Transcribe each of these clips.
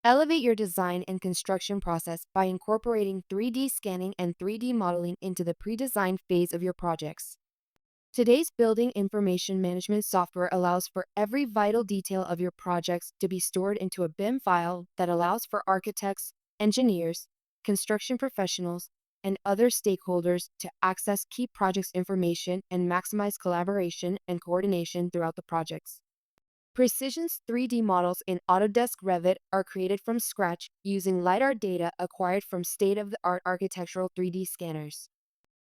Elevate your design and construction process by incorporating 3D scanning and 3D modeling into the pre-design phase of your projects. Today's building information management software allows for every vital detail of your projects to be stored into a BIM file that allows for architects, engineers, construction professionals, and other stakeholders to access key projects information and maximize collaboration and coordination throughout the projects. Precision's 3D models in Autodesk Revit are created from scratch using LiDAR data acquired from state-of-the-art architectural 3D scanners.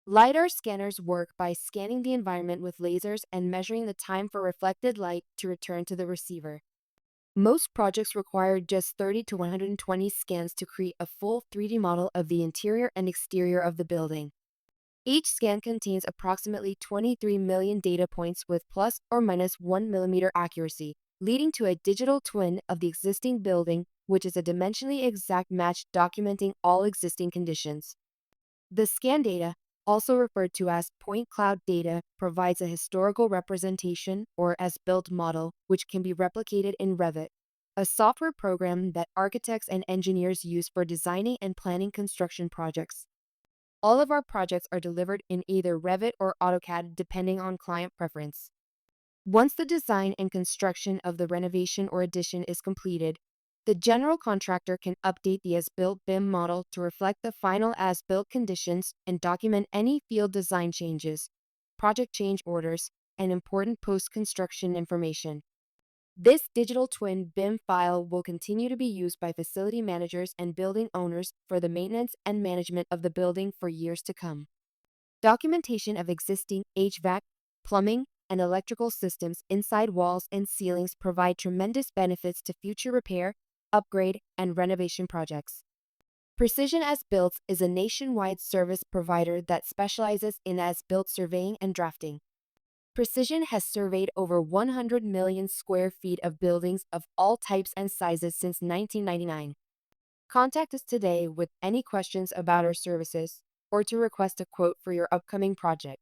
LiDAR scanners work by scanning the environment with lasers and measuring the time for reflected light to return to the receiver. Most projects require just 30 to 120 scans to create a full 3D model of the interior and exterior of the building. Each scan contains approximately 23 million data points with plus or minus 1 millimeter accuracy, leading to a digital twin of the existing building, which is a dimensionally exact match documenting all existing conditions. The scan data, also referred to as point cloud data, provides a historical representation or as-built model which can be replicated in Revit, a software program that architects and engineers use for designing and planning construction projects. All of our projects are delivered in either Revit or AutoCAD depending on client preference. Once the design and construction of the renovation or addition is completed, the general contractor can update the as-built BIM model to reflect the final as-built conditions and document any field design changes, project change orders, and important post-construction information. This digital twin BIM file will continue to be used by facility managers and building owners for the maintenance and management of the building for years to come. Documentation of existing HVAC, plumbing, and electrical systems inside walls and ceilings provide tremendous benefits to future repair, upgrade, and renovation projects. Precision As Built is a nationwide service provider that specializes in as-built surveying and drafting. Precision has surveyed over 100 million square feet of buildings of all types and sizes since 1999. Contact us today with any questions about our services or to request a quote for your upcoming project.